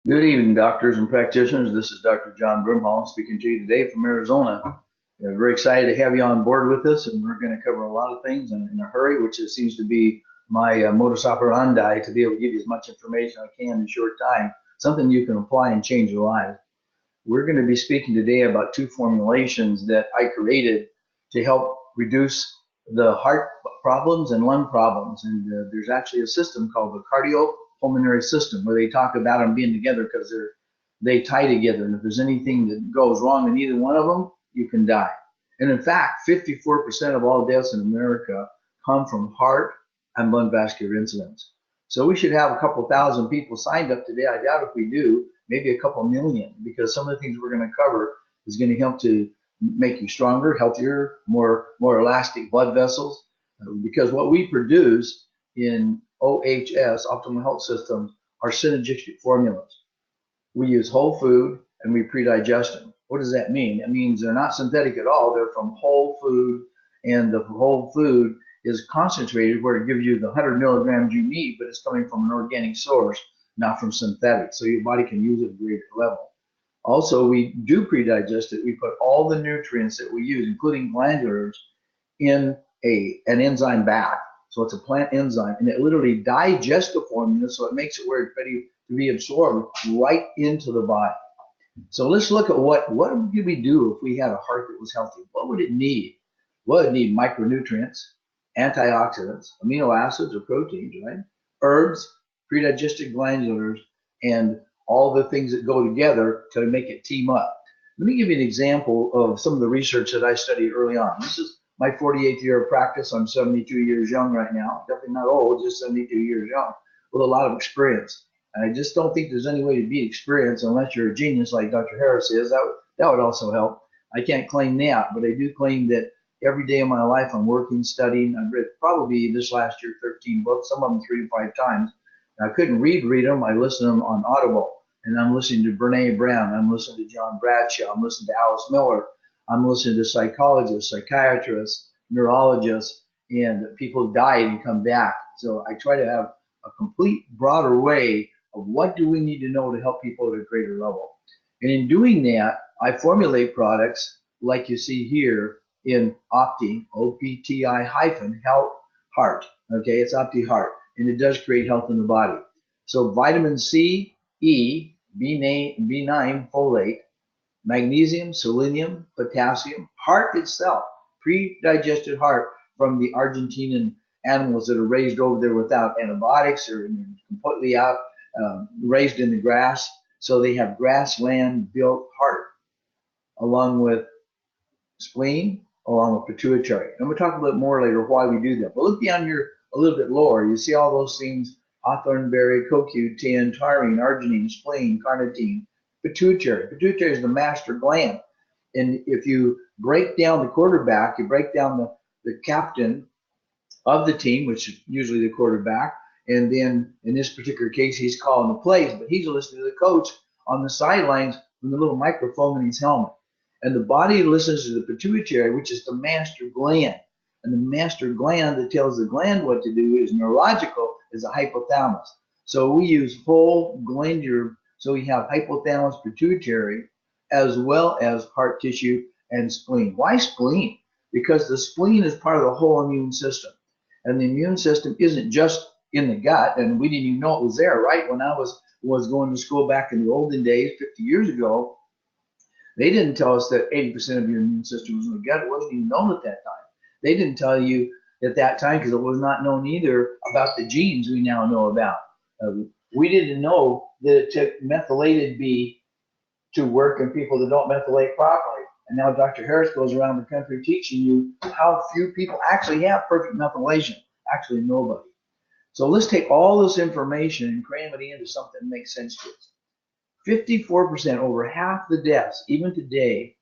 Good evening, doctors and practitioners. This is Dr. John Brimhall speaking to you today from Arizona. We're very excited to have you on board with us, and we're going to cover a lot of things in a hurry, which seems to be my modus operandi, to be able to give you as much information I can in a short time, something you can apply and change your life. We're going to be speaking today about two formulations that I created to help reduce the heart problems and lung problems. And there's actually a system called the cardiopulmonary system where they talk about them being together because they tie together. And if there's anything that goes wrong in either one of them, you can die. And in fact, 54% of all deaths in America come from heart and lung vascular incidents. So we should have a couple thousand people signed up today. I doubt if we do, maybe a couple million, because some of the things we're going to cover is going to help to make you stronger, healthier, more elastic blood vessels. Because what we produce in OHS, Optimal Health Systems, are synergistic formulas. We use whole food and we pre-digest them. What does that mean? It means they're not synthetic at all. They're from whole food, and the whole food is concentrated where it gives you the 100 milligrams you need, but it's coming from an organic source, not from synthetic, so your body can use it at a greater level. Also, we do pre-digest it. We put all the nutrients that we use, including glandulars, in an enzyme bath. So it's a plant enzyme, and it literally digests the formula, so it makes it where it's ready to be absorbed right into the body. So let's look at what would we do if we had a heart that was healthy? What would it need? Well, it need micronutrients, antioxidants, amino acids or proteins, right? Herbs, pre-digested glandulars, and all the things that go together to make it team up. Let me give you an example of some of the research that I studied early on. This is my 48th year of practice. I'm 72 years young right now. Definitely not old, just 72 years young with a lot of experience. And I just don't think there's any way to beat experience unless you're a genius like Dr. Harris is. That would also help. I can't claim that, but I do claim that every day of my life I'm working, studying. I've read probably this last year 13 books, some of them 3 to 5 times. And I couldn't read them. I listen to them on Audible. And I'm listening to Brene Brown. I'm listening to John Bradshaw. I'm listening to Alice Miller. I'm listening to psychologists, psychiatrists, neurologists, and people die and come back. So I try to have a complete broader way of what do we need to know to help people at a greater level. And in doing that, I formulate products like you see here in Opti, OPTI-Heart. Okay, it's Opti-Heart, and it does create health in the body. So vitamin C, E, B9 folate, magnesium, selenium, potassium, heart itself, pre-digested heart from the Argentinian animals that are raised over there without antibiotics or completely out, raised in the grass. So they have grassland built heart, along with spleen, along with pituitary. And we'll talk a little more later why we do that. But look down here a little bit lower. You see all those things: hawthorn berry, CoQ10, taurine, arginine, spleen, carnitine, pituitary. Pituitary is the master gland. And if you break down the quarterback, you break down the captain of the team, which is usually the quarterback, and then in this particular case, he's calling the plays, but he's listening to the coach on the sidelines with the little microphone in his helmet. And the body listens to the pituitary, which is the master gland. And the master gland that tells the gland what to do is neurological, is the hypothalamus. So we use whole glandular, so we have hypothalamus, pituitary, as well as heart tissue and spleen. Why spleen? Because the spleen is part of the whole immune system. And the immune system isn't just in the gut, and we didn't even know it was there, right? When I was going to school back in the olden days, 50 years ago, they didn't tell us that 80% of your immune system was in the gut. It wasn't even known at that time. They didn't tell you at that time because it was not known either about the genes we now know about. We didn't know that it took methylated B to work in people that don't methylate properly. And now Dr. Harris goes around the country teaching you how few people actually have perfect methylation. Actually, nobody. So let's take all this information and cram it into something that makes sense to us. 54%, over half the deaths, even today,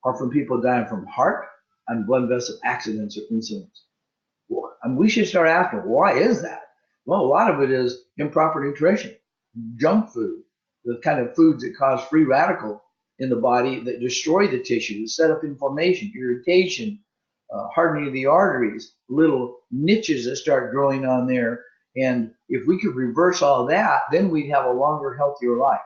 are from people dying from heart and blood vessel accidents or incidents. And we should start asking, why is that? Well, a lot of it is improper nutrition, junk food, the kind of foods that cause free radical in the body that destroy the tissue, set up inflammation, irritation, hardening of the arteries, little niches that start growing on there. And if we could reverse all that, then we'd have a longer, healthier life.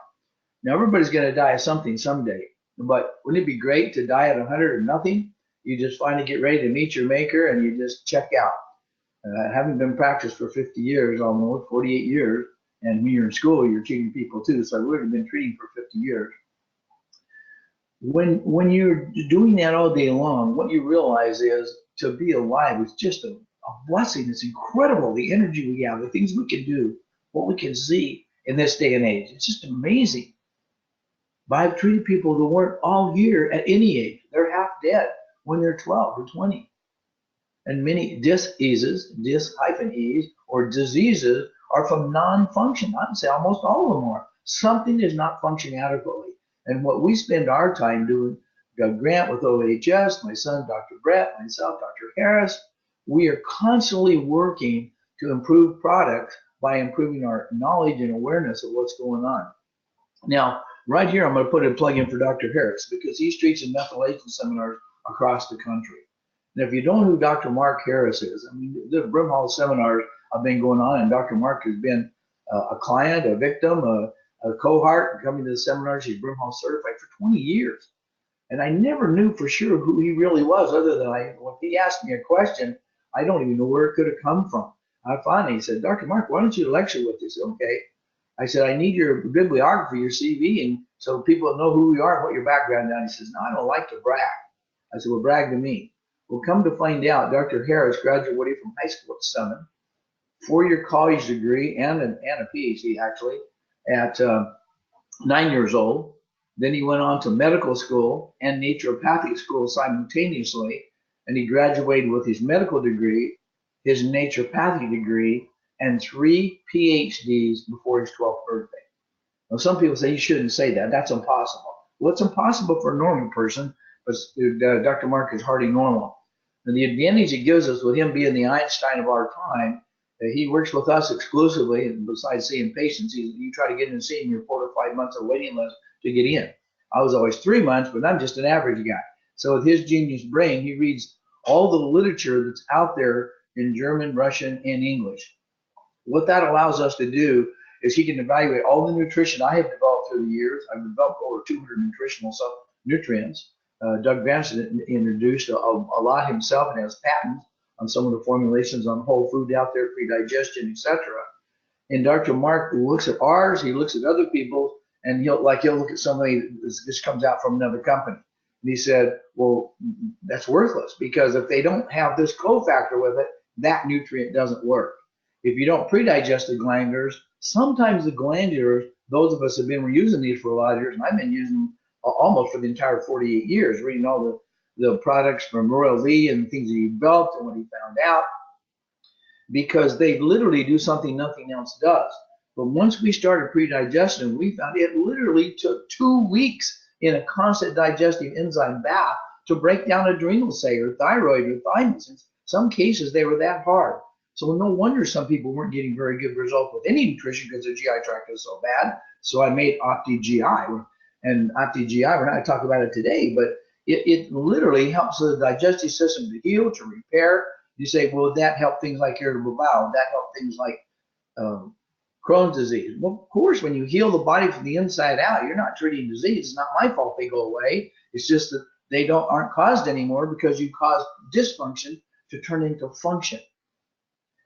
Now, everybody's going to die of something someday, but wouldn't it be great to die at 100 or nothing? You just finally get ready to meet your maker and you just check out. Having been practiced for 50 years, almost 48 years, and when you're in school, you're treating people too. So I would have been treating for 50 years. When you're doing that all day long, what you realize is to be alive is just a blessing. It's incredible, the energy we have, the things we can do, what we can see in this day and age. It's just amazing. But I've treated people who weren't all here at any age. They're half dead when they're 12 or 20. And many dis-eases, dis-ease, or diseases are from non-function. I would say almost all of them are. Something is not functioning adequately. And what we spend our time doing, Grant with OHS, my son, Dr. Brett, myself, Dr. Harris, we are constantly working to improve products by improving our knowledge and awareness of what's going on. Now, right here, I'm going to put a plug in for Dr. Harris because he's teaching methylation seminars across the country. And if you don't know who Dr. Mark Harris is, I mean, the Brimhall seminars have been going on, and Dr. Mark has been a client, a victim, a cohort coming to the seminars. He's Brimhall certified for 20 years. And I never knew for sure who he really was, other than when he asked me a question, I don't even know where it could have come from. I finally said, Dr. Mark, why don't you lecture with us? Okay. I said, I need your bibliography, your CV, and so people know who you are and what your background is. He says, no, I don't like to brag. I said, well, brag to me. Well, come to find out, Dr. Harris graduated from high school at 7, 4-year college degree and a PhD actually at 9 years old. Then he went on to medical school and naturopathic school simultaneously, and he graduated with his medical degree, his naturopathic degree, and 3 PhDs before his 12th birthday. Now, some people say you shouldn't say that. That's impossible. Well, it's impossible for a normal person, but Dr. Mark is hardly normal. And the advantage it gives us with him being the Einstein of our time, he works with us exclusively, and besides seeing patients, you try to get in and see him, you're 4 to 5 months of waiting list to get in. I was always 3 months, but I'm just an average guy. So with his genius brain, he reads all the literature that's out there in German, Russian, and English. What that allows us to do is he can evaluate all the nutrition I have developed through the years. I've developed over 200 nutritional nutrients. Doug Vance introduced a lot himself and has patents on some of the formulations on whole food out there, pre-digestion, etc. And Dr. Mark looks at ours, he looks at other people's, and he'll look at somebody, this comes out from another company. And he said, well, that's worthless because if they don't have this cofactor with it, that nutrient doesn't work. If you don't pre-digest the glandulars, sometimes the glandulars, those of us have been using these for a lot of years, and I've been using them almost for the entire 48 years, reading all the products from Roy Lee and things that he developed and what he found out, because they literally do something nothing else does. But once we started pre-digestion, we found it literally took 2 weeks in a constant digestive enzyme bath to break down adrenal, say, or thyroid or thymus. In some cases, they were that hard. So no wonder some people weren't getting very good results with any nutrition because their GI tract is so bad. So I made Opti-GI. And Opti-GI, we're not going to talk about it today, but it literally helps the digestive system to heal, to repair. You say, well, would that help things like irritable bowel? Would that help things like Crohn's disease? Well, of course, when you heal the body from the inside out, you're not treating disease. It's not my fault they go away. It's just that they aren't caused anymore because you caused dysfunction to turn into function.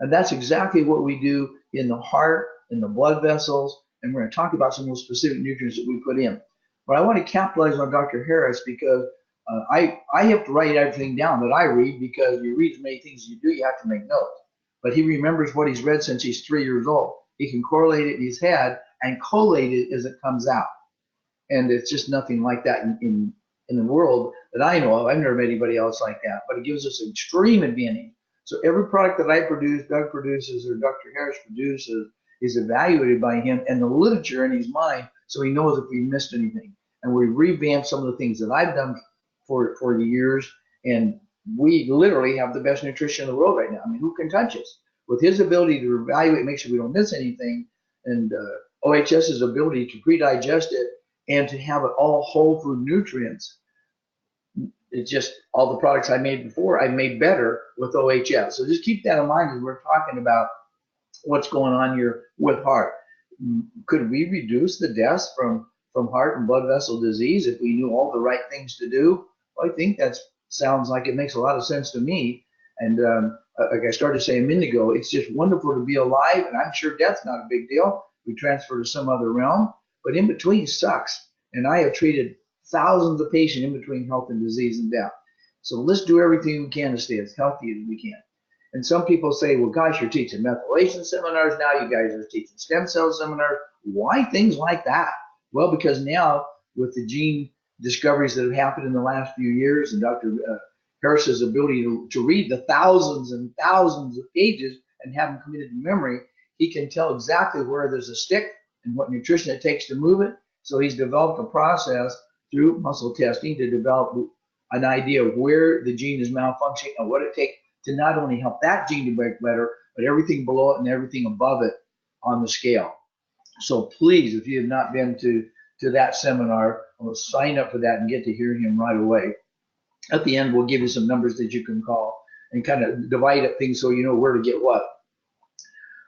And that's exactly what we do in the heart, in the blood vessels, and we're going to talk about some of those specific nutrients that we put in. But I want to capitalize on Dr. Harris because I have to write everything down that I read, because you read as many things as you do, you have to make notes. But he remembers what he's read since he's 3 years old. He can correlate it in his head and collate it as it comes out. And it's just nothing like that in the world that I know of. I've never met anybody else like that, but it gives us an extreme advantage. So every product that I produce, Doug produces, or Dr. Harris produces, is evaluated by him and the literature in his mind, so he knows if we missed anything. And we revamped some of the things that I've done for the years, and we literally have the best nutrition in the world right now. I mean, who can touch us? With his ability to evaluate, make sure we don't miss anything, and OHS's ability to pre-digest it and to have it all whole food nutrients, it's just all the products I made before, I made better with OHS. So just keep that in mind as we're talking about what's going on here with heart. Could we reduce the deaths from from heart and blood vessel disease if we knew all the right things to do. Well, I think that sounds like it makes a lot of sense to me. And like I started saying a minute ago, it's just wonderful to be alive, and I'm sure death's not a big deal. We transfer to some other realm, but in between sucks. And I have treated thousands of patients in between health and disease and death. So let's do everything we can to stay as healthy as we can. And some people say, well, gosh, you're teaching methylation seminars now. You guys are teaching stem cell seminars. Why things like that? Well, because now with the gene discoveries that have happened in the last few years, and Dr. Harris's ability to read the thousands and thousands of pages and have them committed to memory, he can tell exactly where there's a stick and what nutrition it takes to move it. So he's developed a process through muscle testing to develop an idea of where the gene is malfunctioning and what it takes to not only help that gene to work better, but everything below it and everything above it on the scale. So please, if you have not been to that seminar, we'll sign up for that and get to hear him right away. At the end, we'll give you some numbers that you can call and kind of divide up things so you know where to get what.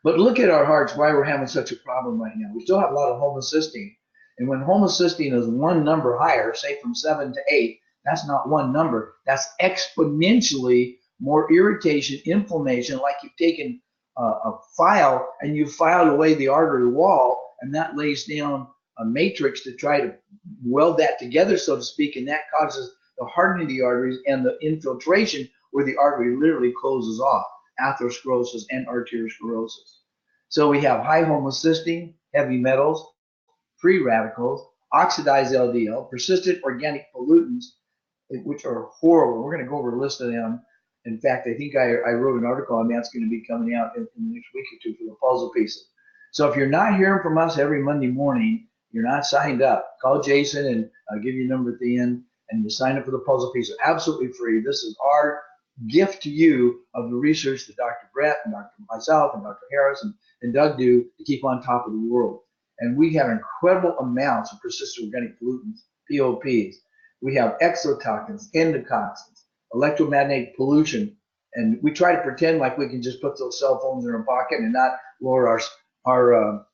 But look at our hearts, why we're having such a problem right now. We still have a lot of homocysteine. And when homocysteine is one number higher, say from 7 to 8, that's not one number. That's exponentially more irritation, inflammation, like you've taken a file and you filed away the artery wall, and that lays down a matrix to try to weld that together, so to speak, and that causes the hardening of the arteries and the infiltration where the artery literally closes off, atherosclerosis and arteriosclerosis. So we have high homocysteine, heavy metals, free radicals, oxidized LDL, persistent organic pollutants, which are horrible. We're going to go over a list of them. In fact, I think I wrote an article on that's going to be coming out in the next week or two for the puzzle pieces. So if you're not hearing from us every Monday morning, you're not signed up. Call Jason and I'll give you a number at the end, and you sign up for the puzzle piece. Absolutely free. This is our gift to you of the research that Dr. Brett and Dr. myself and Dr. Harris and Doug do to keep on top of the world. And we have incredible amounts of persistent organic pollutants, POPs. We have exotoxins, endotoxins, electromagnetic pollution, and we try to pretend like we can just put those cell phones in our pocket and not lower our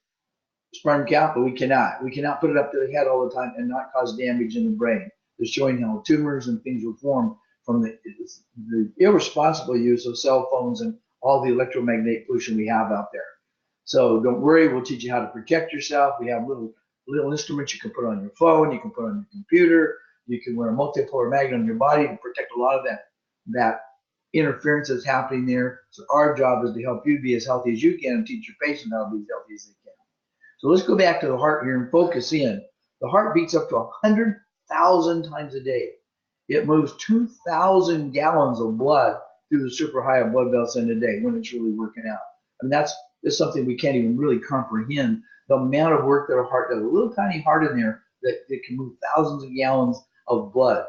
sperm count, but we cannot. We cannot put it up to the head all the time and not cause damage in the brain. It's showing how tumors and things will form from the irresponsible use of cell phones and all the electromagnetic pollution we have out there. So don't worry, we'll teach you how to protect yourself. We have little instruments you can put on your phone, you can put on your computer, you can wear a multipolar magnet on your body to protect a lot of that interference that's happening there. So our job is to help you be as healthy as you can and teach your patient how to be as healthy as they can. So let's go back to the heart here and focus in. The heart beats up to 100,000 times a day. It moves 2,000 gallons of blood through the suprahyoid blood vessels in a day when it's really working out. And that's something we can't even really comprehend, the amount of work that our heart does. A little tiny heart in there that can move thousands of gallons of blood.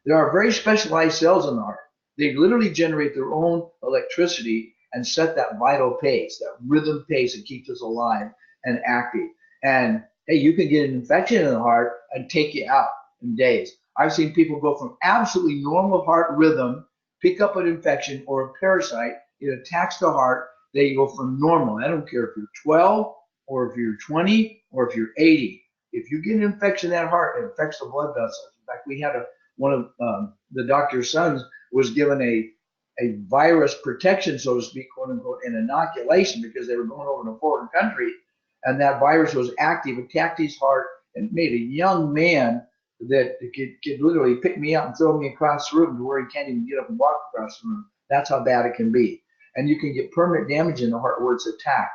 There are very specialized cells in the heart. They literally generate their own electricity and set that vital pace, that rhythm pace that keeps us alive and active. And hey, you can get an infection in the heart and take you out in days. I've seen people go from absolutely normal heart rhythm, pick up an infection or a parasite, it attacks the heart, they go from normal. I don't care if you're 12 or if you're 20 or if you're 80. If you get an infection in that heart, it affects the blood vessels. In fact, we had one of the doctor's sons was given a virus protection, so to speak, quote unquote, an inoculation because they were going over to a foreign country, and that virus was active, attacked his heart, and made a young man that could literally pick me up and throw me across the room to where he can't even get up and walk across the room. That's how bad it can be. And you can get permanent damage in the heart where it's attacked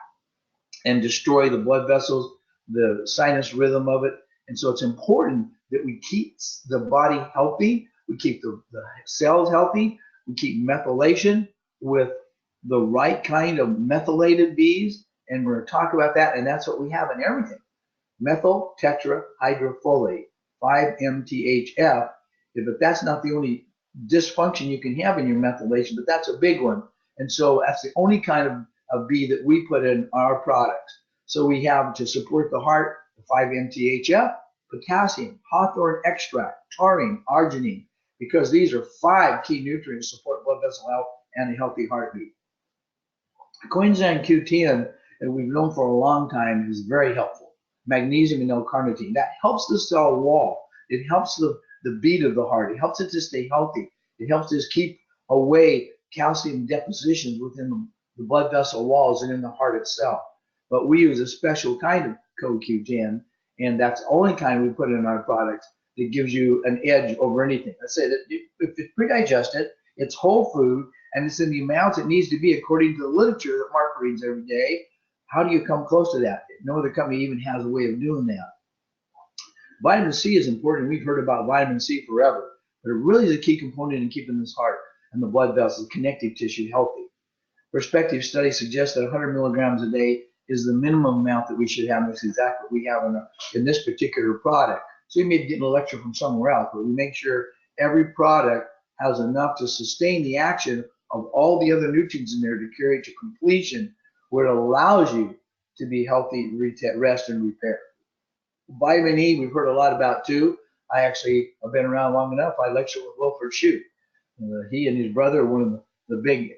and destroy the blood vessels, the sinus rhythm of it. And so it's important that we keep the body healthy, we keep the cells healthy, we keep methylation with the right kind of methylated Bs, and we're going to talk about that, and that's what we have in everything. Methyl tetrahydrofolate, 5-MTHF, but that's not the only dysfunction you can have in your methylation, but that's a big one. And so that's the only kind of B that we put in our products. So we have, to support the heart, the 5-MTHF, potassium, hawthorn extract, taurine, arginine, because these are 5 key nutrients to support blood vessel health and a healthy heartbeat. Coenzyme Q10, that we've known for a long time, is very helpful. magnesium and L-carnitine. That helps the cell wall. It helps the beat of the heart. It helps it to stay healthy. It helps us keep away calcium depositions within the blood vessel walls and in the heart itself. But we use a special kind of CoQ10, and that's the only kind we put in our products that gives you an edge over anything. Let's say that if it's pre-digested, it's whole food, and it's in the amounts it needs to be according to the literature that Mark reads every day. How do you come close to that? No other company even has a way of doing that. Vitamin C is important. We've heard about vitamin C forever, but it really is a key component in keeping this heart and the blood vessels, connective tissue healthy. Prospective studies suggest that 100 milligrams a day is the minimum amount that we should have. That's exactly what we have in this particular product. So you may be getting a lecture from somewhere else, but we make sure every product has enough to sustain the action of all the other nutrients in there to carry it to completion, where it allows you to be healthy, rest, and repair. Vitamin E, we've heard a lot about too. I actually have been around long enough. I lecture with Wilford Shute. He and his brother are one of the big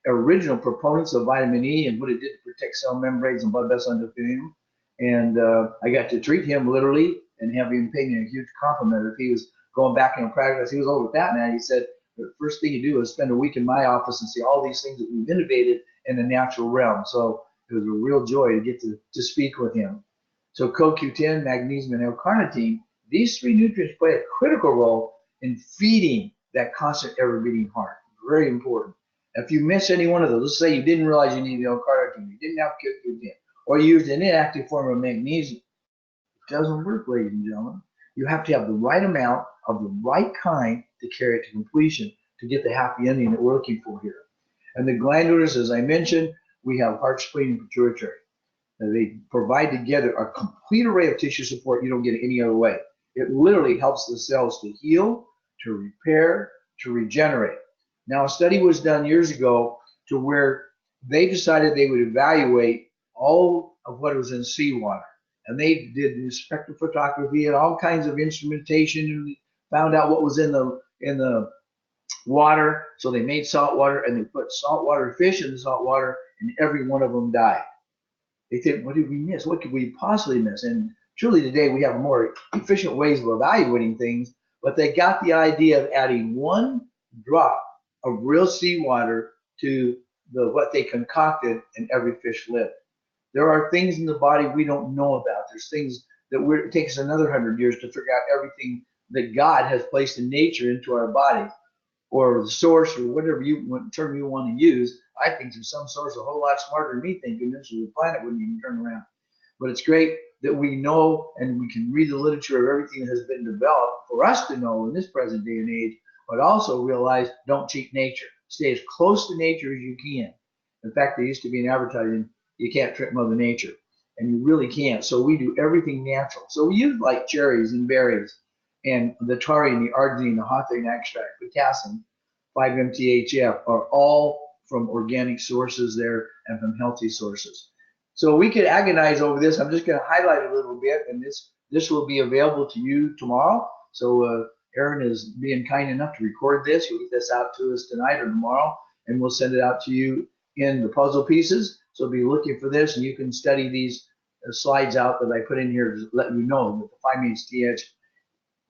original proponents of vitamin E and what it did to protect cell membranes and blood vessel endothelium. And I got to treat him literally and have him pay me a huge compliment. If he was going back in practice, he was over with that now. He said, the first thing you do is spend a week in my office and see all these things that we've innovated in the natural realm. So it was a real joy to get to speak with him. So CoQ10, magnesium, and L-carnitine, these three nutrients play a critical role in feeding that constant ever-beating heart. Very important. If you miss any one of those, let's say you didn't realize you needed L-carnitine, you didn't have CoQ10, or you used an inactive form of magnesium, it doesn't work, ladies and gentlemen. You have to have the right amount of the right kind to carry it to completion to get the happy ending that we're looking for here. And the glandulars, as I mentioned, we have heart, spleen, and pituitary. They provide together a complete array of tissue support you don't get any other way. It literally helps the cells to heal, to repair, to regenerate. Now, a study was done years ago to where they decided they would evaluate all of what was in seawater. And they did spectrophotography and all kinds of instrumentation and found out what was in the water. So they made salt water and they put saltwater fish in the salt water, and every one of them died. They said, what did we miss? What could we possibly miss? And truly today we have more efficient ways of evaluating things, but they got the idea of adding one drop of real seawater to what they concocted, and every fish lived. There are things in the body we don't know about. There's things that it takes another 100 years to figure out everything that God has placed in nature into our bodies, or the source, or whatever term you want to use. I think there's some source a whole lot smarter than me thinking this, the planet wouldn't even turn around. But it's great that we know and we can read the literature of everything that has been developed for us to know in this present day and age, but also realize don't cheat nature. Stay as close to nature as you can. In fact, there used to be an advertising, you can't trick Mother Nature, and you really can't. So we do everything natural. So we use like cherries and berries and the taurine, the arginine, the hawthorne extract, potassium, 5-MTHF are all from organic sources there and from healthy sources. So we could agonize over this. I'm just going to highlight a little bit, and this will be available to you tomorrow. So Aaron is being kind enough to record this. He'll get this out to us tonight or tomorrow, and we'll send it out to you in the puzzle pieces. So be looking for this, and you can study these slides out that I put in here to let you know that the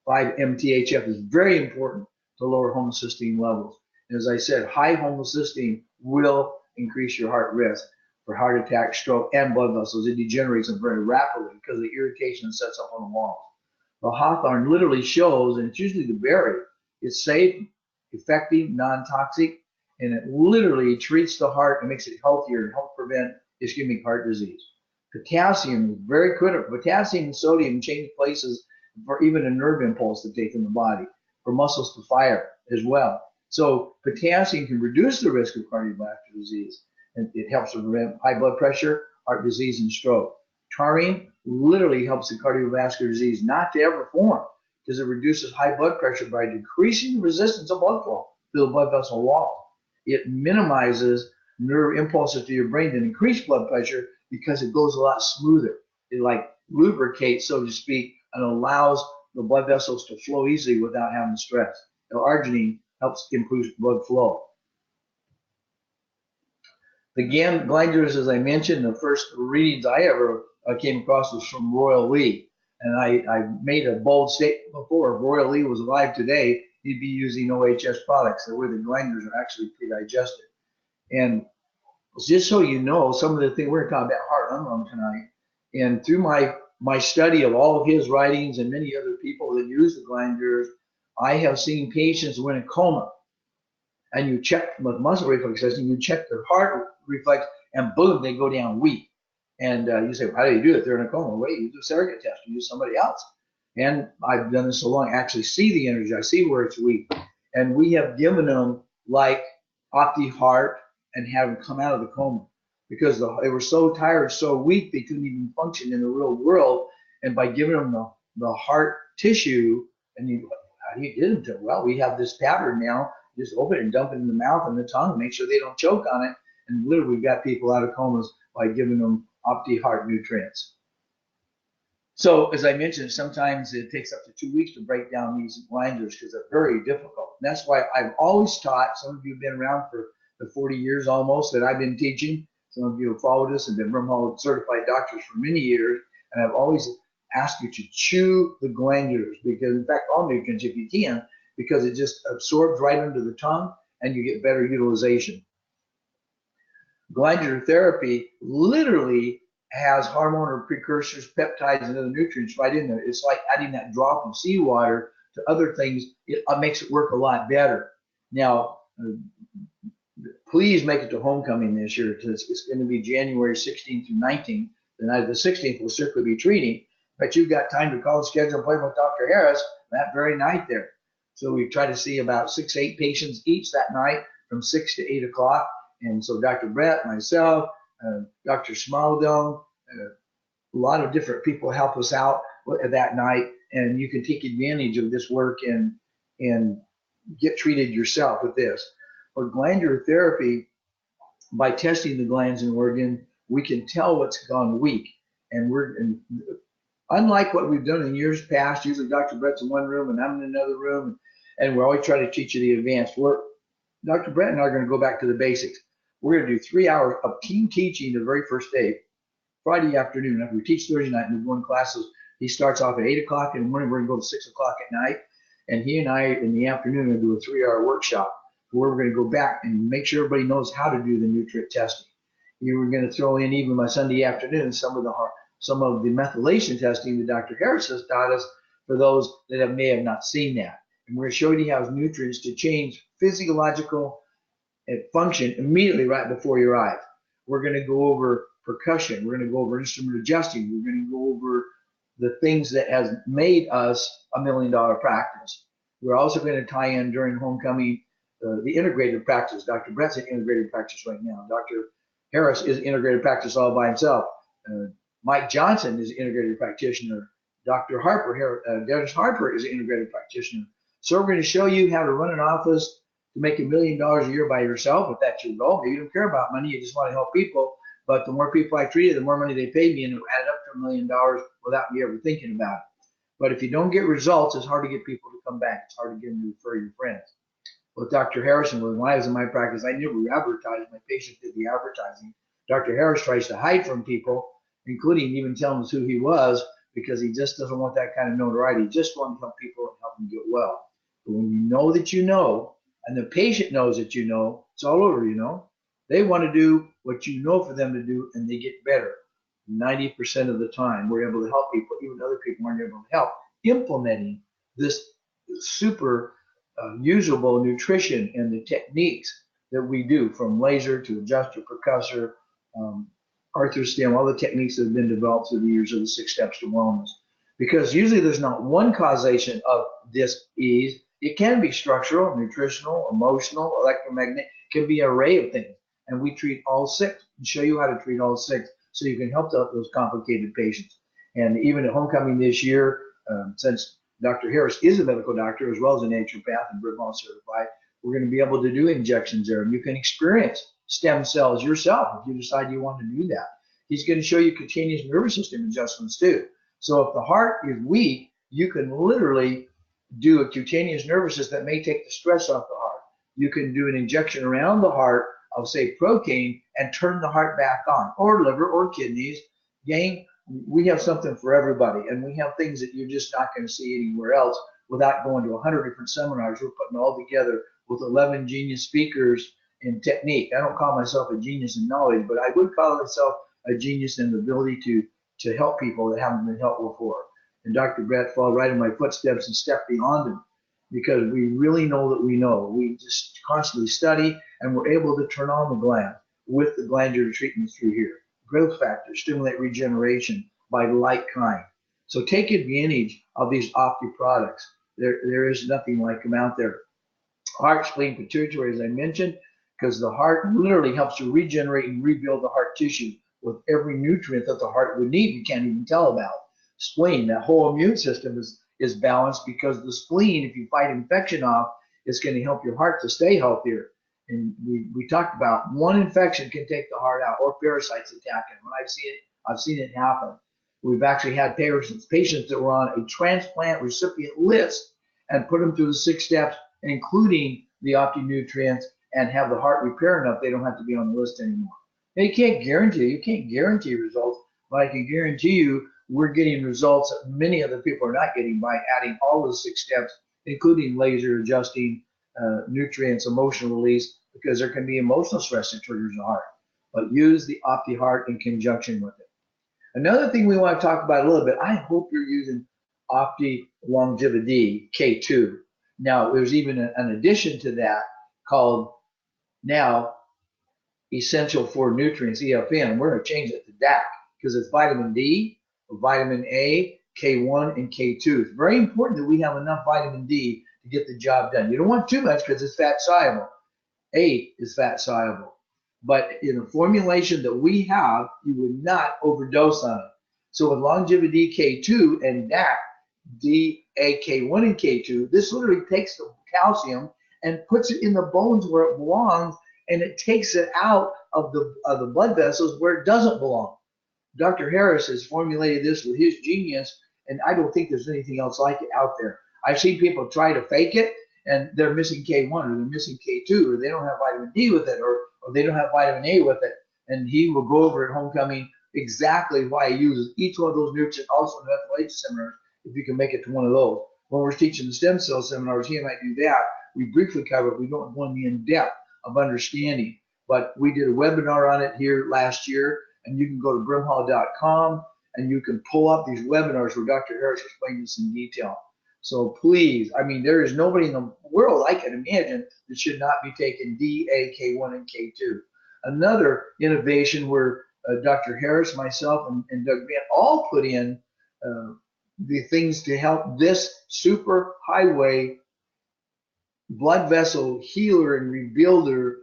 5-MTHF is very important to lower homocysteine levels. And as I said, high homocysteine will increase your heart risk for heart attack, stroke, and blood vessels. It degenerates them very rapidly because of the irritation sets up on the walls. The hawthorne literally shows, and it's usually the berry, it's safe, effective, non-toxic, and it literally treats the heart and makes it healthier and helps prevent ischemic heart disease. Potassium is very critical. Potassium and sodium change places for even a nerve impulse to take in the body, for muscles to fire as well. So potassium can reduce the risk of cardiovascular disease, and it helps to prevent high blood pressure, heart disease, and stroke. Taurine literally helps the cardiovascular disease not to ever form because it reduces high blood pressure by decreasing the resistance of blood flow to the blood vessel wall. It minimizes nerve impulses to your brain to increase blood pressure because it goes a lot smoother. It like lubricates, so to speak, and allows the blood vessels to flow easily without having stress. L-arginine helps improve blood flow. The glandulars, as I mentioned, the first readings I ever I came across was from Royal Lee. And I made a bold statement before. If Royal Lee was alive today, he'd be using OHS products where the glandulars are actually pre-digested. And just so you know, some of the things we're talking about heart lung tonight, and through my study of all of his writings and many other people that use the glandulars, I have seen patients who are in a coma, and you check with muscle reflex testing, you check their heart reflex, and boom, they go down weak. And you say, well, how do you do it? They're in a coma. Wait, you do a surrogate test. You use somebody else. And I've done this so long, I actually see the energy. I see where it's weak. And we have given them like Opti-Heart and have them come out of the coma because they were so tired, so weak, they couldn't even function in the real world. And by giving them the heart tissue, and how do you get them to? Well, we have this pattern now. Just open it and dump it in the mouth and the tongue, make sure they don't choke on it. And literally, we've got people out of comas by giving them Opti-Heart nutrients. So, as I mentioned, sometimes it takes up to 2 weeks to break down these glandulars because they're very difficult. And that's why I've always taught, some of you have been around for the 40 years almost that I've been teaching. Some of you have followed us and been Brimhall certified doctors for many years. And I've always asked you to chew the glandulars because, in fact, all nutrients if you can, because it just absorbs right under the tongue and you get better utilization. Glandular therapy literally has hormonal precursors, peptides, and other nutrients right in there. It's like adding that drop of seawater to other things. It makes it work a lot better. Now, please make it to homecoming this year. It's going to be January 16th through 19th. The night of the 16th will strictly be treating, but you've got time to call, schedule, and appointment with Dr. Harris that very night there. So we try to see about 6 to 8 patients each that night from 6 to 8 o'clock. And so Dr. Brett, myself, Dr. Smaldone, a lot of different people help us out that night. And you can take advantage of this work and get treated yourself with this. For glandular therapy, by testing the glands and organ, we can tell what's gone weak. And unlike what we've done in years past, usually Dr. Brett's in one room and I'm in another room, and we're always trying to teach you the advanced work. Dr. Brett and I are going to go back to the basics. We're going to do 3 hours of team teaching the very first day, Friday afternoon. After we teach Thursday night and we go in classes, he starts off at 8 o'clock in the morning. We're going to go to 6 o'clock at night. And he and I, in the afternoon, are going to do a 3-hour workshop where we're going to go back and make sure everybody knows how to do the nutrient testing. You were going to throw in, even by Sunday afternoon, some of the methylation testing that Dr. Harris has taught us for those that may have not seen that. And we're going to show you how nutrients to change physiological function immediately right before your eyes. We're going to go over percussion. We're going to go over instrument adjusting. We're going to go over the things that has made us $1 million practice. We're also going to tie in during homecoming the integrated practice. Dr. Brett's in integrated practice right now. Dr. Harris is integrated practice all by himself. Mike Johnson is an integrated practitioner. Dr. Dennis Harper is an integrated practitioner. So we're going to show you how to run an office to make $1 million a year by yourself, if that's your goal. Maybe you don't care about money, you just want to help people. But the more people I treated, the more money they paid me, and it added up to $1 million without me ever thinking about it. But if you don't get results, it's hard to get people to come back. It's hard to get them to refer your friends. With Dr. Harrison, when I was in my practice, I never advertised. My patients did the advertising. Dr. Harris tries to hide from people, including even telling us who he was, because he just doesn't want that kind of notoriety. He just wants to help people and help them get well. But when you know that you know, and the patient knows that you know, it's all over, you know. They want to do what you know for them to do, and they get better. 90% of the time, we're able to help people, even other people aren't able to help, implementing this super usable nutrition and the techniques that we do, from laser to adjuster, percussor, arthrostim, all the techniques that have been developed through the years of the 6 steps to wellness. Because usually there's not one causation of dis-ease. It can be structural, nutritional, emotional, electromagnetic. It can be an array of things. And we treat all 6 and show you how to treat all 6 so you can help those complicated patients. And even at homecoming this year, since Dr. Harris is a medical doctor as well as a naturopath and Brimhall certified, we're going to be able to do injections there. And you can experience stem cells yourself if you decide you want to do that. He's going to show you cutaneous nervous system adjustments too. So if the heart is weak, you can literally do a cutaneous nervous system that may take the stress off the heart. You can do an injection around the heart of, say, protein and turn the heart back on, or liver or kidneys, gain we have something for everybody, and we have things that you're just not going to see anywhere else without going to 100 different seminars. We're putting all together with 11 genius speakers in technique. I don't call myself a genius in knowledge, but I would call myself a genius in the ability to help people that haven't been helped before. And Dr. Brett followed right in my footsteps and stepped beyond them, because we really know that we know. We just constantly study, and we're able to turn on the gland with the glandular treatments through here. Growth factors stimulate regeneration by like kind. So take advantage of these Opti products. There is nothing like them out there. Heart, spleen, pituitary, as I mentioned, because the heart literally helps to regenerate and rebuild the heart tissue with every nutrient that the heart would need. We can't even tell about. Spleen, that whole immune system is balanced, because the spleen, if you fight infection off, is going to help your heart to stay healthier. And we talked about one infection can take the heart out, or parasites attacking. When I've seen it happen. We've actually had patients that were on a transplant recipient list and put them through the 6 steps, including the OPTI-NUTRIENTs, and have the heart repair enough they don't have to be on the list anymore. Now, you can't guarantee results, but I can guarantee you we're getting results that many other people are not getting by adding all of the 6 steps, including laser adjusting, nutrients, emotional release, because there can be emotional stress that triggers the heart. But use the Opti-Heart in conjunction with it. Another thing we want to talk about a little bit, I hope you're using Opti-Longevity K2. Now, there's even an addition to that called now Essential for Nutrients, EFN. We're going to change it to DAC, because it's vitamin D, vitamin A, K1, and K2. It's very important that we have enough vitamin D to get the job done. You don't want too much because it's fat soluble. A is fat soluble. But in a formulation that we have, you would not overdose on it. So with Longevity K2 and DAC, DAK1 and K2, this literally takes the calcium and puts it in the bones where it belongs, and it takes it out of the blood vessels where it doesn't belong. Dr. Harris has formulated this with his genius, and I don't think there's anything else like it out there. I've seen people try to fake it, and they're missing K1, or they're missing K2, or they don't have vitamin D with it, or they don't have vitamin A with it. And he will go over at homecoming exactly why he uses each one of those nutrients, also in the FLH seminars, if you can make it to one of those. When we're teaching the stem cell seminars, he and I do that. We briefly cover it. We don't go into the in-depth of understanding. But we did a webinar on it here last year, and you can go to brimhall.com, and you can pull up these webinars where Dr. Harris explains this in detail. So please, I mean, there is nobody in the world I can imagine that should not be taking D, A, K1, and K2. Another innovation where Dr. Harris, myself, and Doug Van all put in the things to help this super highway blood vessel healer and rebuilder,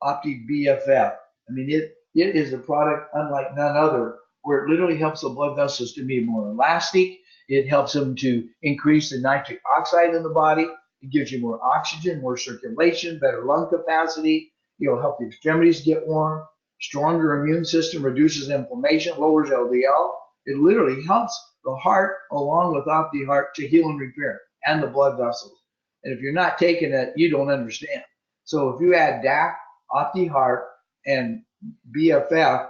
Opti BFF. I mean, it is a product unlike none other, where it literally helps the blood vessels to be more elastic. It helps them to increase the nitric oxide in the body. It gives you more oxygen, more circulation, better lung capacity. It'll help the extremities get warm. Stronger immune system, reduces inflammation, lowers LDL. It literally helps the heart along with Opti-Heart to heal and repair, and the blood vessels. And if you're not taking it, you don't understand. So if you add DAC, Opti-Heart, and BFF,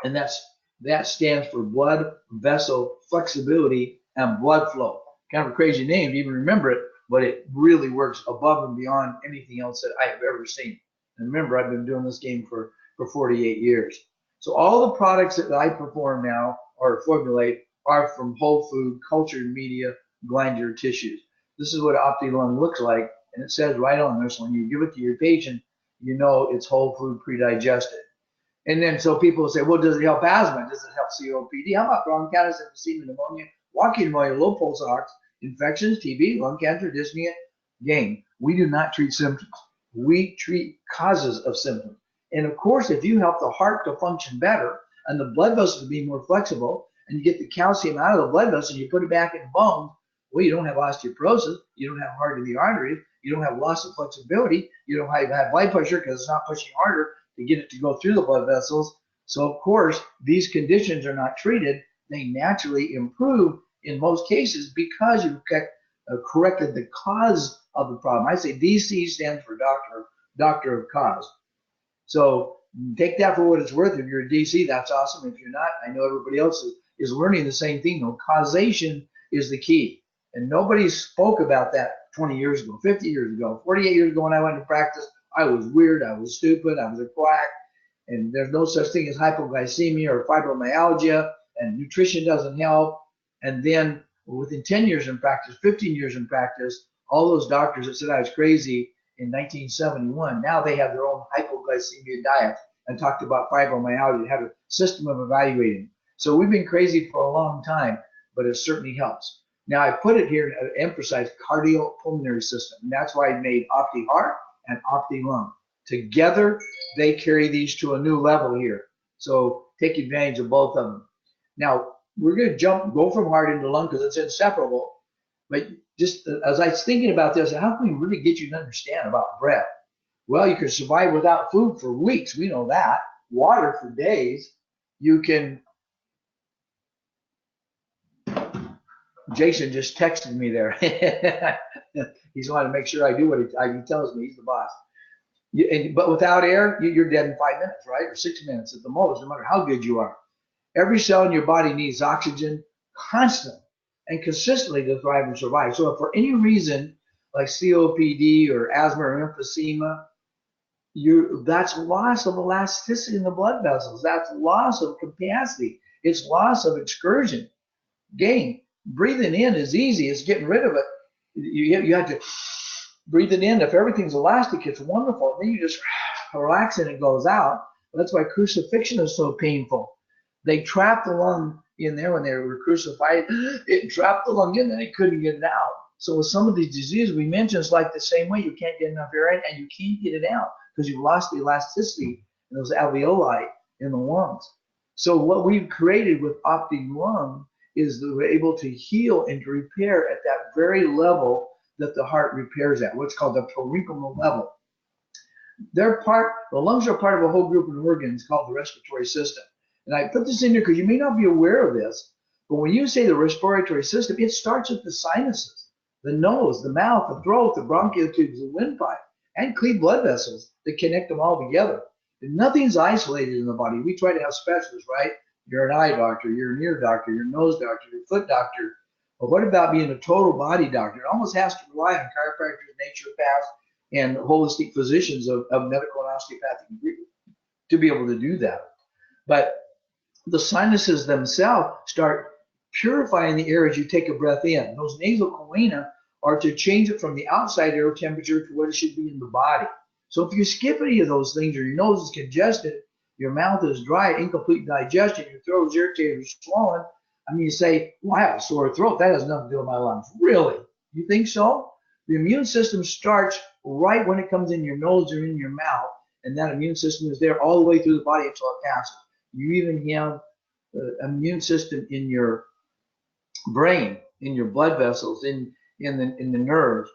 and that stands for blood vessel flexibility and blood flow. Kind of a crazy name to even remember it, but it really works above and beyond anything else that I have ever seen. And remember, I've been doing this game for 48 years. So all the products that I perform now or formulate are from whole food, cultured media, glandular tissues. This is what Opti-LUNG looks like, and it says right on this, when you give it to your patient, you know it's whole food pre-digested. And then so people say, well, does it help asthma? Does it help COPD? How about bronchitis, emphysema, pneumonia, walking pneumonia, low pulse ox, infections, TB, lung cancer, dyspnea? Again, we do not treat symptoms. We treat causes of symptoms. And of course, if you help the heart to function better and the blood vessels to be more flexible, and you get the calcium out of the blood vessels and you put it back in the bones, well, you don't have osteoporosis, you don't have hardening of the arteries, you don't have loss of flexibility, you don't have high blood pressure because it's not pushing harder to get it to go through the blood vessels. So of course, these conditions are not treated. They naturally improve in most cases because you've corrected the cause of the problem. I say DC stands for doctor of cause. So take that for what it's worth. If you're a DC, that's awesome. If you're not, I know everybody else is learning the same thing, though. Causation is the key. And nobody spoke about that 20 years ago, 50 years ago, 48 years ago when I went to practice. I was weird, I was stupid, I was a quack, and there's no such thing as hypoglycemia or fibromyalgia, and nutrition doesn't help. And then within 10 years in practice, 15 years in practice, all those doctors that said I was crazy in 1971, now they have their own hypoglycemia diet and talked about fibromyalgia, had a system of evaluating. So we've been crazy for a long time, but it certainly helps. Now I put it here to emphasize cardiopulmonary system, and that's why I made Opti-Heart and Opti-LUNG. Together, they carry these to a new level here. So take advantage of both of them. Now, we're going to go from heart into lung because it's inseparable. But just as I was thinking about this, how can we really get you to understand about breath? Well, you can survive without food for weeks. We know that. Water for days. You can. Jason just texted me there. He's wanting to make sure I do what he tells me. He's the boss. But without air, you're dead in 5 minutes, right? Or 6 minutes at the most, no matter how good you are. Every cell in your body needs oxygen constantly and consistently to thrive and survive. So if for any reason, like COPD or asthma or emphysema, that's loss of elasticity in the blood vessels. That's loss of capacity. It's loss of excursion. Gain. Breathing in is easy. It's getting rid of it. You have to breathe it in. If everything's elastic, it's wonderful. Then you just relax and it goes out. That's why crucifixion is so painful. They trapped the lung in there when they were crucified. It trapped the lung in and they couldn't get it out. So with some of these diseases we mentioned, it's like the same way. You can't get enough air in and you can't get it out because you've lost the elasticity in those alveoli in the lungs. So what we've created with Opti-LUNG is that we're able to heal and to repair at that very level that the heart repairs at, what's called the parenchymal level. The lungs are part of a whole group of organs called the respiratory system. And I put this in here because you may not be aware of this, but when you say the respiratory system, it starts with the sinuses, the nose, the mouth, the throat, the bronchial tubes, the windpipe, and clean blood vessels that connect them all together. And nothing's isolated in the body. We try to have specialists, right? You're an eye doctor, you're an ear doctor, you're a nose doctor, you're a foot doctor. But what about being a total body doctor? It almost has to rely on chiropractors, naturopaths, and holistic physicians of medical and osteopathic degree to be able to do that. But the sinuses themselves start purifying the air as you take a breath in. Those nasal choana are to change it from the outside air temperature to what it should be in the body. So if you skip any of those things, or your nose is congested, your mouth is dry, incomplete digestion, your throat is irritated or swollen, I mean, you say, well, I have a sore throat. That has nothing to do with my lungs. Really? You think so? The immune system starts right when it comes in your nose or in your mouth, and that immune system is there all the way through the body until it passes. You even have an immune system in your brain, in your blood vessels, in the nerves.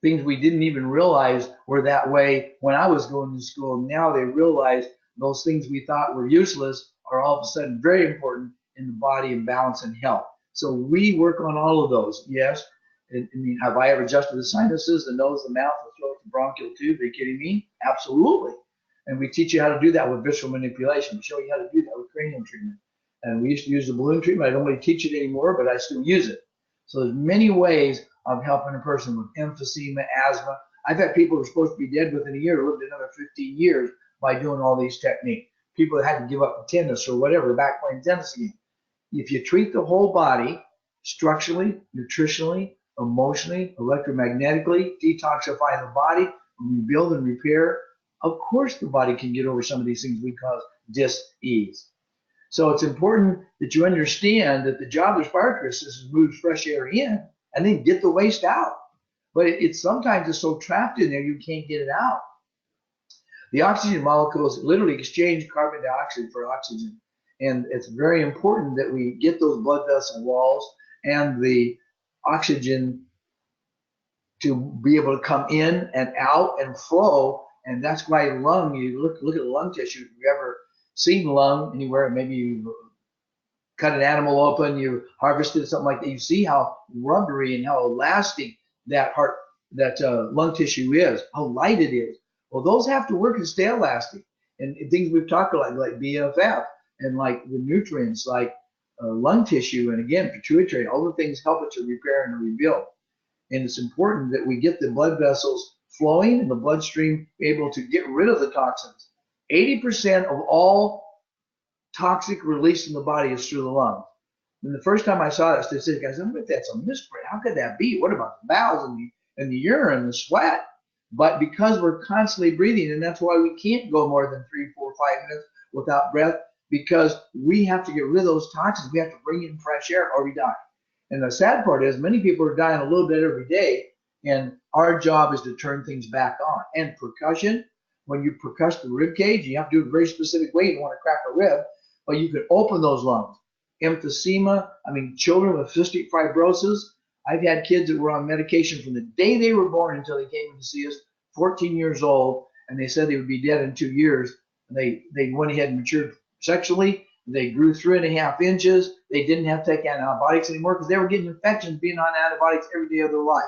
Things we didn't even realize were that way when I was going to school. Now they realize those things we thought were useless are all of a sudden very important in the body and balance and health. So we work on all of those. Yes. I mean, have I ever adjusted the sinuses, the nose, the mouth, the throat, the bronchial tube? Are you kidding me? Absolutely. And we teach you how to do that with visceral manipulation. We show you how to do that with cranial treatment. And we used to use the balloon treatment. I don't really teach it anymore, but I still use it. So there's many ways of helping a person with emphysema, asthma. I've had people who were supposed to be dead within a year lived another 15 years by doing all these techniques. People that had to give up tennis or whatever, back playing tennis again. If you treat the whole body structurally, nutritionally, emotionally, electromagnetically, detoxify the body, rebuild and repair, of course the body can get over some of these things we call dis-ease. So it's important that you understand that the job of the respiratory system is move fresh air in and then get the waste out. But it's sometimes it's so trapped in there you can't get it out. The oxygen molecules literally exchange carbon dioxide for oxygen. And it's very important that we get those blood vessel walls and the oxygen to be able to come in and out and flow. And that's why lung, you look at the lung tissue. If you've ever seen lung anywhere, maybe you cut an animal open, you harvested something like that, you see how rubbery and how elastic that lung tissue is, how light it is. Well, those have to work and stay elastic. And things we've talked about like BFF and like the nutrients, like lung tissue, and again, pituitary, all the things help it to repair and rebuild. And it's important that we get the blood vessels flowing and the bloodstream able to get rid of the toxins. 80% of all toxic release in the body is through the lungs. And the first time I saw that statistic, I said, that's a misprint. How could that be? What about the bowels and the urine, the sweat? But because we're constantly breathing, and that's why we can't go more than 3, 4, 5 minutes without breath, because we have to get rid of those toxins. We have to bring in fresh air or we die. And the sad part is many people are dying a little bit every day, and our job is to turn things back on. And percussion, when you percuss the rib cage, you have to do it a very specific way. You don't want to crack a rib, but you can open those lungs. Emphysema, children with cystic fibrosis. I've had kids that were on medication from the day they were born until they came in to see us, 14 years old, and they said they would be dead in 2 years. And they went ahead and matured sexually. They grew 3.5 inches. They didn't have to take antibiotics anymore because they were getting infections being on antibiotics every day of their life.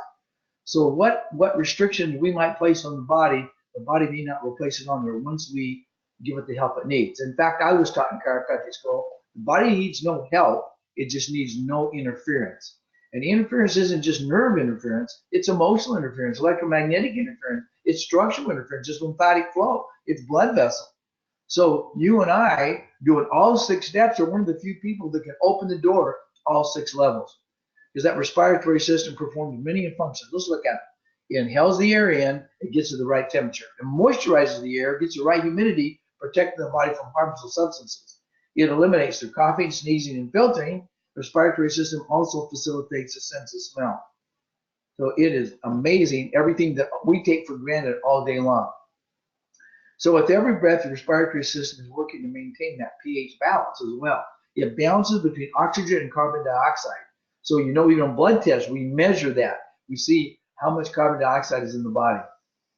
So what restrictions we might place on the body may not replace it on there once we give it the help it needs. In fact, I was taught in chiropractic school, the body needs no help, it just needs no interference. And interference isn't just nerve interference, it's emotional interference, electromagnetic interference, it's structural interference, it's lymphatic flow, it's blood vessel. So you and I, doing all 6 steps, are one of the few people that can open the door to all 6 levels. Because that respiratory system performs many functions. Let's look at it. It inhales the air in, it gets to the right temperature. It moisturizes the air, gets the right humidity, protecting the body from harmful substances. It eliminates through coughing, sneezing, and filtering. The respiratory system also facilitates the sense of smell. So it is amazing, everything that we take for granted all day long. So with every breath, the respiratory system is working to maintain that pH balance as well. It balances between oxygen and carbon dioxide. So even on blood tests, we measure that. We see how much carbon dioxide is in the body.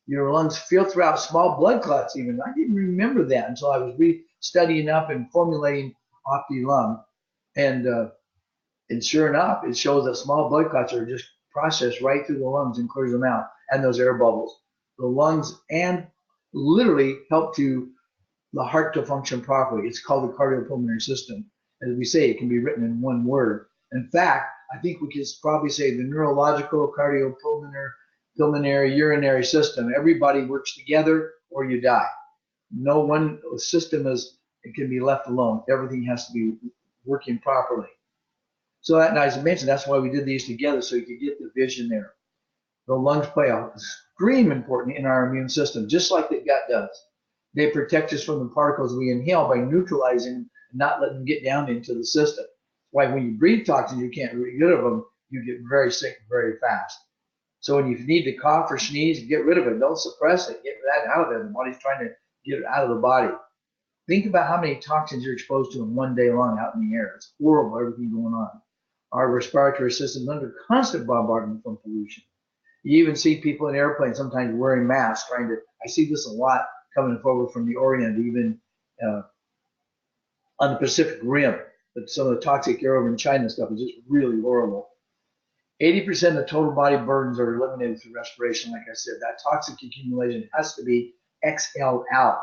Your lungs filter out small blood clots even. I didn't remember that until I was studying up and formulating OPTI-LUNG. And sure enough, it shows that small blood clots are just processed right through the lungs and clears them out, and those air bubbles. The lungs and literally help the heart to function properly. It's called the cardiopulmonary system. As we say, it can be written in one word. In fact, I think we could probably say the neurological, cardiopulmonary, urinary system. Everybody works together or you die. No one system it can be left alone. Everything has to be working properly. So that, and as I mentioned, that's why we did these together, so you could get the vision there. The lungs play an extreme important in our immune system, just like the gut does. They protect us from the particles we inhale by neutralizing and not letting them get down into the system. Why when you breathe toxins, you can't get rid of them, you get very sick very fast. So when you need to cough or sneeze, get rid of it. Don't suppress it. Get that out of there. The body's trying to get it out of the body. Think about how many toxins you're exposed to in one day long out in the air. It's horrible, everything going on. Our respiratory system is under constant bombardment from pollution. You even see people in airplanes sometimes wearing masks, I see this a lot coming forward from the Orient, even on the Pacific Rim. But some of the toxic air over in China and stuff is just really horrible. 80% of total body burdens are eliminated through respiration. Like I said, that toxic accumulation has to be exhaled out.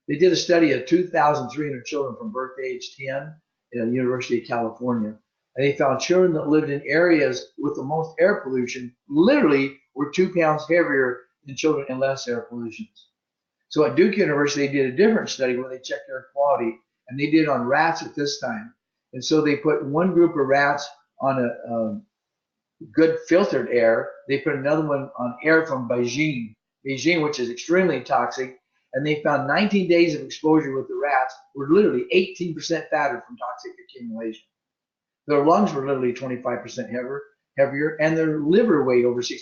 They did a study of 2,300 children from birth to age 10 at the University of California. And they found children that lived in areas with the most air pollution literally were 2 pounds heavier than children in less air pollutions. So at Duke University, they did a different study where they checked air quality, and they did it on rats at this time. And so they put one group of rats on a good filtered air. They put another one on air from Beijing, which is extremely toxic. And they found 19 days of exposure with the rats were literally 18% fatter from toxic accumulation. Their lungs were literally 25% heavier, and their liver weighed over 16%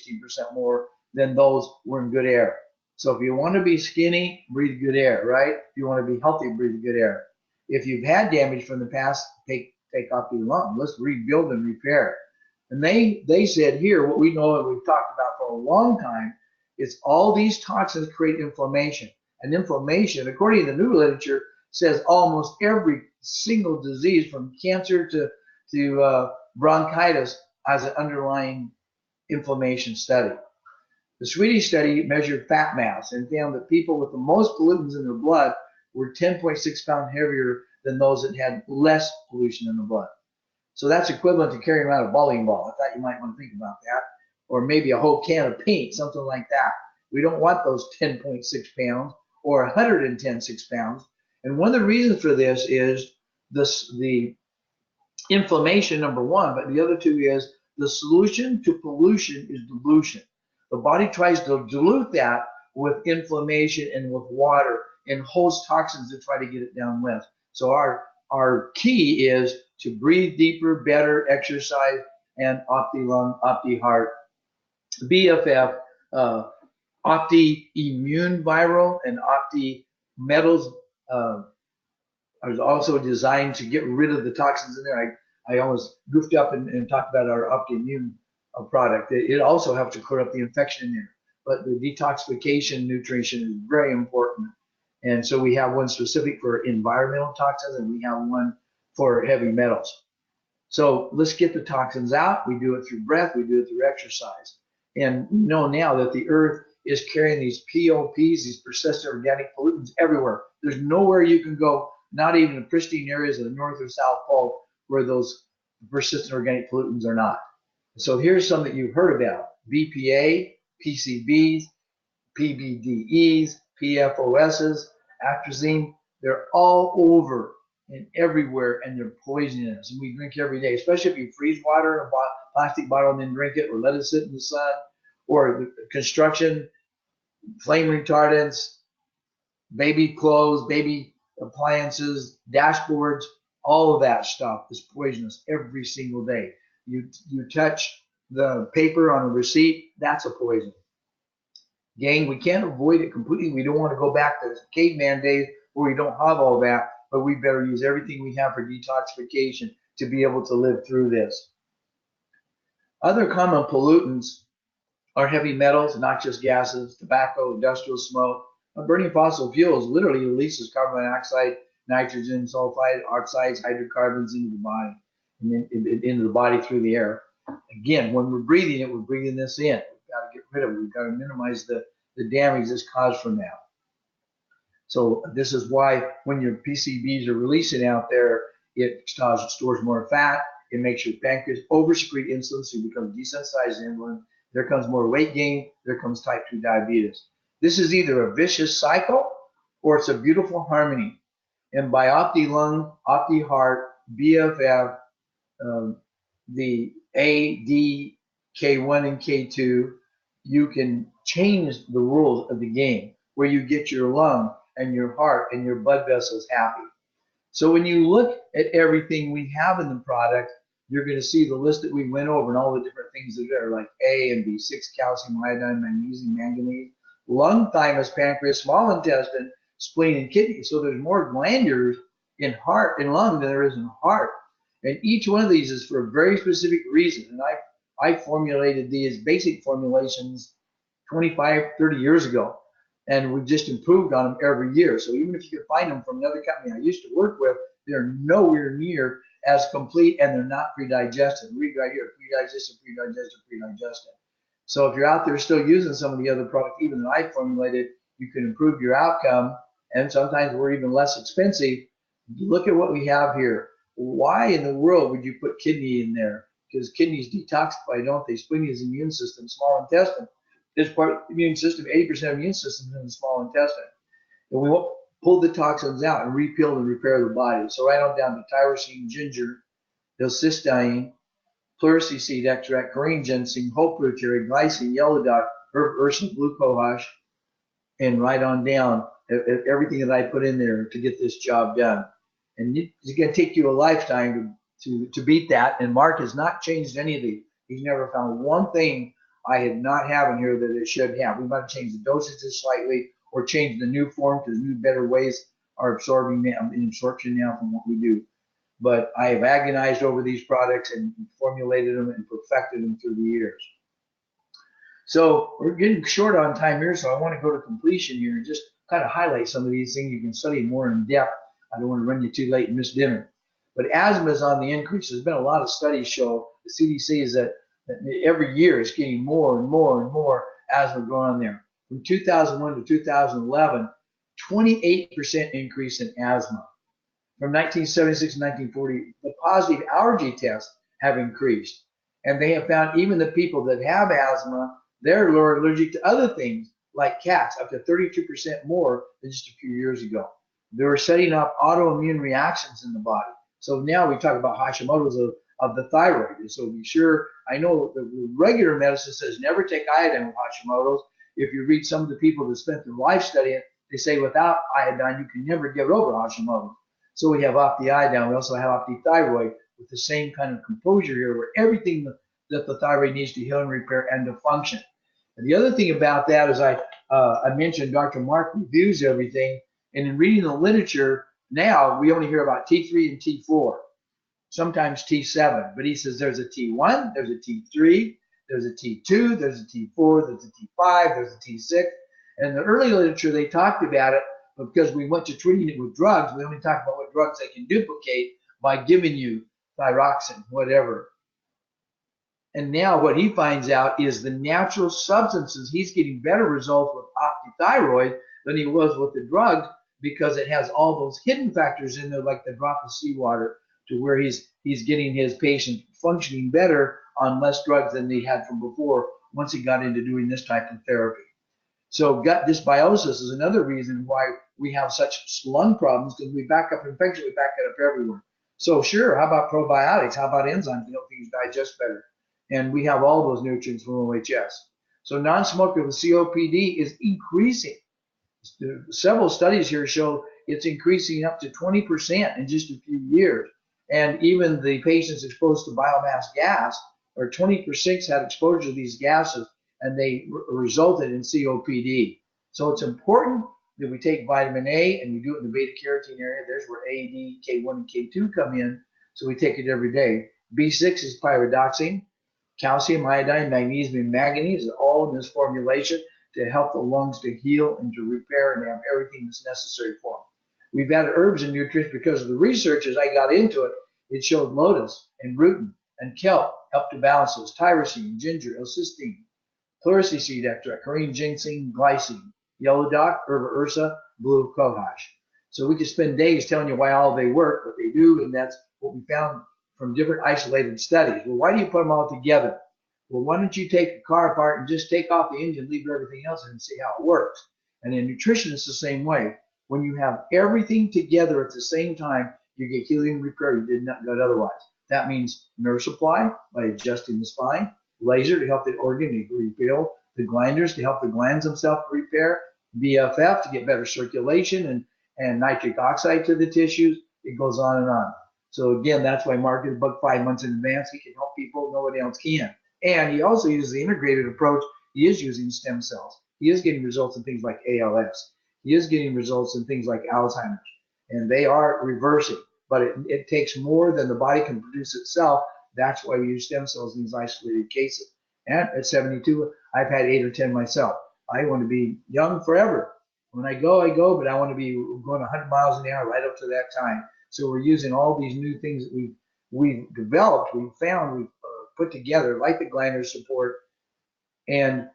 more than those were in good air. So if you want to be skinny, breathe good air, right? If you want to be healthy, breathe good air. If you've had damage from the past, take off your lung. Let's rebuild and repair. And they said here, what we know and we've talked about for a long time, is all these toxins create inflammation. And inflammation, according to the new literature, says almost every single disease from cancer to bronchitis has an underlying inflammation study. The Swedish study measured fat mass and found that people with the most pollutants in their blood were 10.6 pounds heavier than those that had less pollution in the blood. So that's equivalent to carrying around a bowling ball. I thought you might want to think about that. Or maybe a whole can of paint, something like that. We don't want those 10.6 pounds or 110.6 pounds. And one of the reasons for this is the inflammation, number one, but the other two is the solution to pollution is dilution. The body tries to dilute that with inflammation and with water and host toxins to try to get it down with. So our key is to breathe deeper, better, exercise, and Opti-Lung, Opti-Heart, BFF, Opti-Immune Viral, and Opti-Metals are also designed to get rid of the toxins in there. I almost goofed up and talked about our Opti-Immune product. It also helps to clear up the infection in there. But the detoxification nutrition is very important. And so we have one specific for environmental toxins, and we have one for heavy metals. So let's get the toxins out. We do it through breath. We do it through exercise. And we know now that the earth is carrying these POPs, these persistent organic pollutants everywhere. There's nowhere you can go, not even in pristine areas of the North or South Pole, where those persistent organic pollutants are not. So here's some that you've heard about: BPA, PCBs, PBDEs, PFOSs, atrazine. They're all over and everywhere, and they're poisonous. And we drink every day, especially if you freeze water in a plastic bottle and then drink it, or let it sit in the sun, or construction, flame retardants, baby clothes, baby appliances, dashboards. All of that stuff is poisonous every single day. You touch the paper on a receipt, that's a poison. Gang, we can't avoid it completely. We don't want to go back to caveman days where we don't have all that, but we better use everything we have for detoxification to be able to live through this. Other common pollutants are heavy metals, noxious gases, tobacco, industrial smoke. Burning fossil fuels literally releases carbon dioxide, nitrogen, sulfide, oxides, hydrocarbons into the body, and then into the body through the air. Again, when we're breathing it, we're breathing this in. We've got to get rid of it. We've got to minimize the damage that's caused from that. So this is why when your PCBs are releasing out there, it stores more fat. It makes your pancreas oversecrete insulin, so you become desensitized to insulin. There comes more weight gain. There comes type 2 diabetes. This is either a vicious cycle or it's a beautiful harmony. And by Opti-Lung, Opti-Heart, BFF, the A, D, K1, and K2, you can change the rules of the game where you get your lung and your heart and your blood vessels happy. So when you look at everything we have in the product, you're going to see the list that we went over and all the different things that are like A and B6, calcium, iodine, magnesium, manganese, lung, thymus, pancreas, small intestine, spleen, and kidney. So there's more glandulars in heart and lung than there is in heart. And each one of these is for a very specific reason. And I formulated these basic formulations 25, 30 years ago. And we've just improved on them every year. So even if you could find them from another company I used to work with, they're nowhere near as complete, and they're not pre-digested. Read right here: pre-digested, pre-digested, pre-digested. So if you're out there still using some of the other products, even that I formulated, you can improve your outcome, and sometimes we're even less expensive. Look at what we have here. Why in the world would you put kidney in there? Because kidneys detoxify, don't they? Spleen is immune system, small intestine. This part of the immune system, 80% of the immune system is in the small intestine. And we won't pull the toxins out and rebuild and repair the body. So write on down the tyrosine, ginger, homocysteine, pleurisy seed extract, Korean ginseng, whole fruit cherry, glycine, yellow dot, herb ursin, glucohash, and write on down everything that I put in there to get this job done. And it's going to take you a lifetime to beat that. And Mark has not changed any of these. He's never found one thing I had not have in here that it should have. We might have changed the dosages slightly or changed the new form because new, better ways are absorbing now, in absorption now from what we do. But I have agonized over these products and formulated them and perfected them through the years. So we're getting short on time here, so I want to go to completion here and just kind of highlight some of these things. You can study more in depth. I don't want to run you too late and miss dinner. But asthma is on the increase. There's been a lot of studies show, the CDC is that every year it's getting more and more and more asthma going on there. From 2001 to 2011, 28% increase in asthma. from 1976 to 1940, the positive allergy tests have increased. And they have found even the people that have asthma, they're more allergic to other things like cats, up to 32% more than just a few years ago. They were setting up autoimmune reactions in the body. So now we talk about Hashimoto's of the thyroid. And so be sure, I know the regular medicine says never take iodine with Hashimoto's. If you read some of the people that spent their life studying it, they say without iodine, you can never get over Hashimoto's. So we have Opti-iodine. We also have Opti-thyroid with the same kind of composure here where everything that the thyroid needs to heal and repair and to function. And the other thing about that is I mentioned Dr. Mark reviews everything. And in reading the literature, now we only hear about T3 and T4, sometimes T7. But he says there's a T1, there's a T3, there's a T2, there's a T4, there's a T5, there's a T6. And in the early literature, they talked about it, but because we went to treating it with drugs, we only talked about what drugs they can duplicate by giving you thyroxine, whatever. And now what he finds out is the natural substances, he's getting better results with OPTI-thyroid than he was with the drugs because it has all those hidden factors in there like the drop of seawater to where he's getting his patient functioning better on less drugs than they had from before once he got into doing this type of therapy. So gut dysbiosis is another reason why we have such lung problems because we back up infection, we back it up everywhere. So sure, how about probiotics? How about enzymes to help things digest better? And we have all those nutrients from OHS. So non-smoker with COPD is increasing. Several studies here show it's increasing up to 20% in just a few years. And even the patients exposed to biomass gas, or 20% had exposure to these gases, and they resulted in COPD. So it's important that we take vitamin A and we do it in the beta carotene area. There's where A, D, K1, and K2 come in. So we take it every day. B6 is pyridoxine. Calcium, iodine, magnesium, and manganese are all in this formulation to help the lungs to heal and to repair and have everything that's necessary for them. We've added herbs and nutrients because of the research as I got into it. It showed lotus and rutin and kelp help to balance those. Tyrosine, ginger, L-cysteine, pleurisy seed extract, Korean ginseng, glycine, yellow dock, herba ursa, blue cohosh. So we could spend days telling you why all they work, what they do, and that's what we found from different isolated studies. Well, why do you put them all together? Well, why don't you take a car apart and just take off the engine, leave everything else in and see how it works? And in nutrition, it's the same way. When you have everything together at the same time, you get healing and repair you did not get otherwise. That means nerve supply by adjusting the spine, laser to help the organ to rebuild, the glanders to help the glands themselves repair, BFF to get better circulation and nitric oxide to the tissues. It goes on and on. So again, that's why Mark did the book 5 months in advance. He can help people, nobody else can. And he also uses the integrated approach. He is using stem cells. He is getting results in things like ALS. He is getting results in things like Alzheimer's. And they are reversing. But it takes more than the body can produce itself. That's why we use stem cells in these isolated cases. And at 72, I've had 8 or 10 myself. I want to be young forever. When I go, but I want to be going 100 miles an hour right up to that time. So we're using all these new things that we've developed, we've found, we've put together, like the glandular support and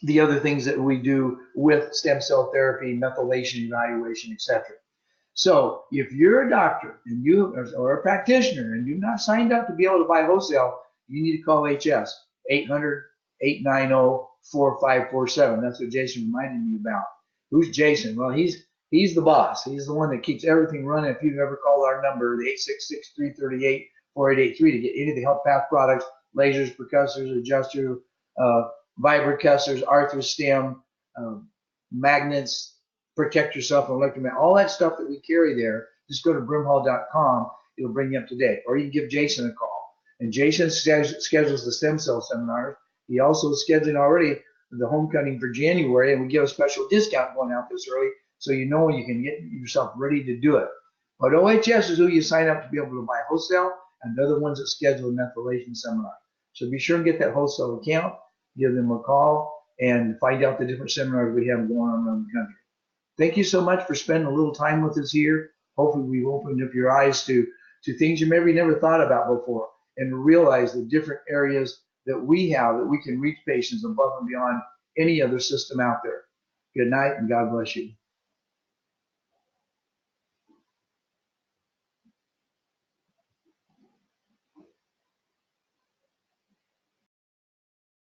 the other things that we do with stem cell therapy, methylation evaluation, etc. So if you're a doctor and you or a practitioner and you're not signed up to be able to buy wholesale, you need to call HS 800-890-4547. That's what Jason reminded me about. Who's Jason? Well, he's the boss. He's the one that keeps everything running. If you've ever called our number, the 866-338-4883 to get any of the health path products, lasers, percussors, adjusters, vibrocussors, arthrostem, magnets, protect yourself from electromagnetic, all that stuff that we carry there, just go to brimhall.com. It'll bring you up to date. Or you can give Jason a call. And Jason schedules the stem cell seminars. He also is scheduling already the homecoming for January, and we give a special discount going out this early so you know you can get yourself ready to do it. But OHS is who you sign up to be able to buy wholesale, and they're the ones that schedule a methylation seminar. So be sure and get that wholesale account, give them a call, and find out the different seminars we have going on around the country. Thank you so much for spending a little time with us here. Hopefully we've opened up your eyes to things you maybe never thought about before and realize the different areas that we have that we can reach patients above and beyond any other system out there. Good night and God bless you.